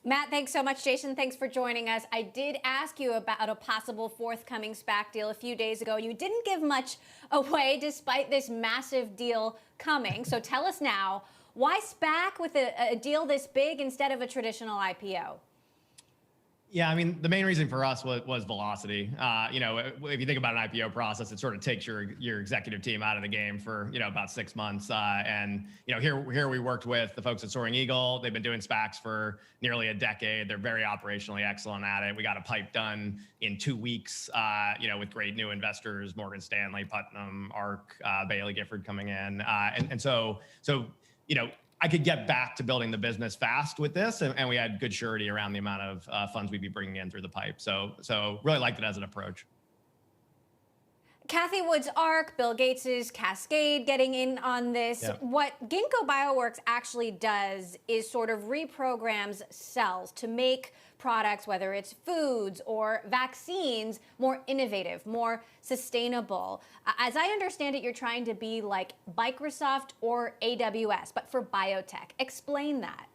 Matt, thanks so much. Jason, thanks for joining us. I did ask you about a possible forthcoming SPAC deal a few days ago. You didn't give much away despite this massive deal coming. So tell us now, why SPAC with a deal this big instead of a traditional IPO? Yeah, I mean, the main reason for us was velocity. If you think about an IPO process, it sort of takes your executive team out of the game for, about 6 months. Here we worked with the folks at Soaring Eagle. They've been doing SPACs for nearly a decade. They're very operationally excellent at it. We got a pipe done in 2 weeks, with great new investors, Morgan Stanley, Putnam, ARK, Bailey Gifford coming in. I could get back to building the business fast with this, and we had good surety around the amount of funds we'd be bringing in through the pipe. So really liked it as an approach. Cathie Wood's ARK, Bill Gates's Cascade getting in on this. Yep. What Ginkgo Bioworks actually does is sort of reprograms cells to make products, whether it's foods or vaccines, more innovative, more sustainable. As I understand it, you're trying to be like Microsoft or AWS, but for biotech. Explain that.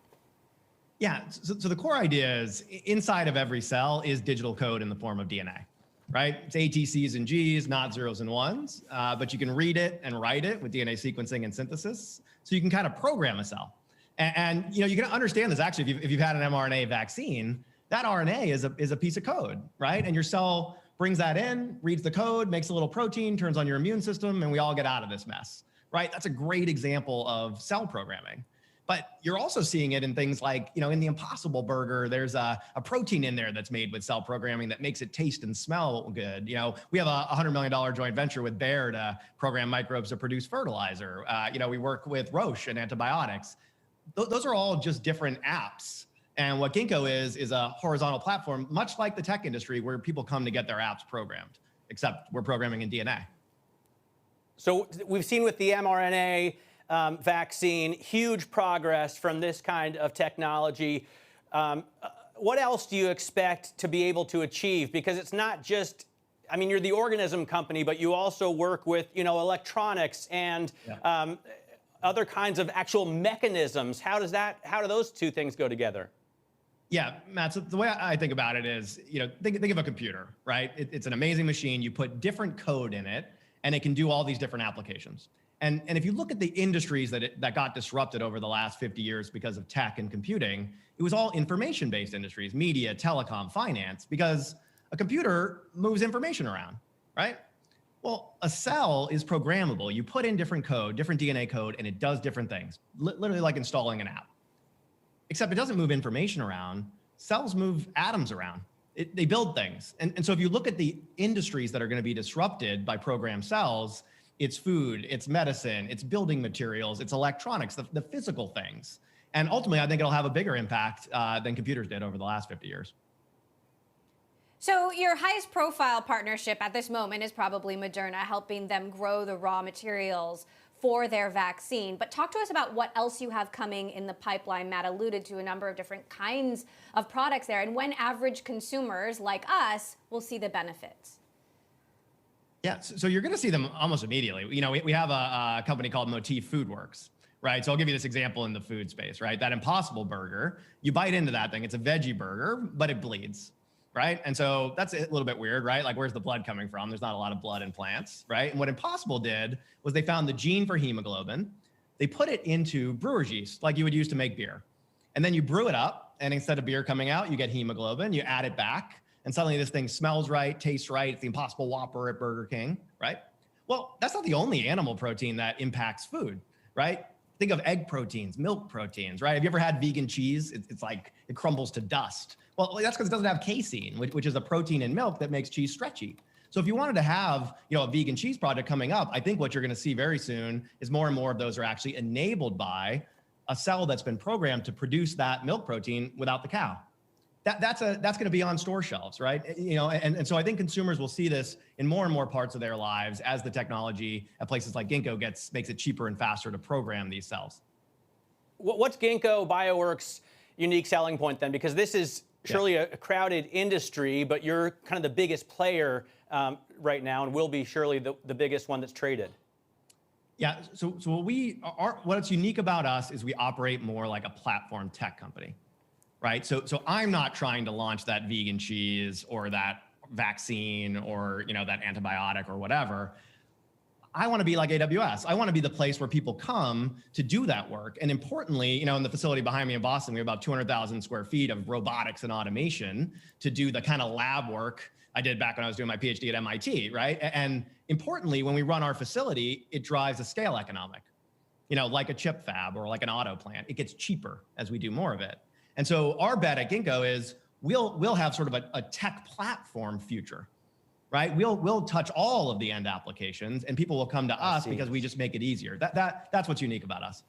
Yeah, so the core idea is inside of every cell is digital code in the form of DNA. Right? It's A, T, C's, and G's, not zeros and ones, but you can read it and write it with DNA sequencing and synthesis. So you can kind of program a cell. And you can understand this actually if you've had an mRNA vaccine, that RNA is a piece of code, right? And your cell brings that in, reads the code, makes a little protein, turns on your immune system, and we all get out of this mess, right? That's a great example of cell programming. But you're also seeing it in things like, in the Impossible Burger, there's a protein in there that's made with cell programming that makes it taste and smell good. We have a $100 million joint venture with Bayer to program microbes to produce fertilizer. We work with Roche and antibiotics. Those are all just different apps. And what Ginkgo is a horizontal platform, much like the tech industry, where people come to get their apps programmed, except we're programming in DNA. So we've seen with the mRNA vaccine, huge progress from this kind of technology. What else do you expect to be able to achieve? Because it's not just, you're the organism company, but you also work with, electronics and other kinds of actual mechanisms. How do those two things go together? Yeah, Matt, so the way I think about it is, think of a computer, right? It's an amazing machine. You put different code in it, and it can do all these different applications. And if you look at the industries that got disrupted over the last 50 years because of tech and computing, it was all information-based industries, media, telecom, finance, because a computer moves information around, right? Well, a cell is programmable. You put in different code, different DNA code, and it does different things, literally like installing an app. Except it doesn't move information around. Cells move atoms around. They build things. And so if you look at the industries that are going to be disrupted by programmed cells, it's food, it's medicine, it's building materials, it's electronics, the physical things. And ultimately, I think it'll have a bigger impact than computers did over the last 50 years. So your highest profile partnership at this moment is probably Moderna, helping them grow the raw materials for their vaccine. But talk to us about what else you have coming in the pipeline. Matt alluded to a number of different kinds of products there, and when average consumers like us will see the benefits. Yeah, so you're going to see them almost immediately. We have a company called Motif FoodWorks, right? So I'll give you this example in the food space, right? That Impossible Burger, you bite into that thing, it's a veggie burger, but it bleeds, right? And so that's a little bit weird, right? Like, where's the blood coming from? There's not a lot of blood in plants, right? And what Impossible did was they found the gene for hemoglobin. They put it into brewer's yeast, like you would use to make beer. And then you brew it up, and instead of beer coming out, you get hemoglobin, you add it back, and suddenly this thing smells right, tastes right. It's the Impossible Whopper at Burger King, right? Well, that's not the only animal protein that impacts food, right? Think of egg proteins, milk proteins, right? Have you ever had vegan cheese? It's like it crumbles to dust. Well, that's because it doesn't have casein, which is a protein in milk that makes cheese stretchy. So if you wanted to have, a vegan cheese product coming up, I think what you're going to see very soon is more and more of those are actually enabled by a cell that's been programmed to produce that milk protein without the cow. That's going to be on store shelves, right? And so I think consumers will see this in more and more parts of their lives as the technology at places like Ginkgo makes it cheaper and faster to program these cells. What's Ginkgo Bioworks' unique selling point then? Because this is surely a crowded industry, but you're kind of the biggest player right now, and will be surely the biggest one that's traded. Yeah. So what's unique about us is we operate more like a platform tech company. right? So I'm not trying to launch that vegan cheese or that vaccine or, that antibiotic or whatever. I want to be like AWS. I want to be the place where people come to do that work. And importantly, in the facility behind me in Boston, we have about 200,000 square feet of robotics and automation to do the kind of lab work I did back when I was doing my PhD at MIT, right? And importantly, when we run our facility, it drives a scale economic, like a chip fab or like an auto plant. It gets cheaper as we do more of it. And so our bet at Ginkgo is we'll have sort of a tech platform future. Right? We'll touch all of the end applications and people will come to us because we just make it easier. That's what's unique about us.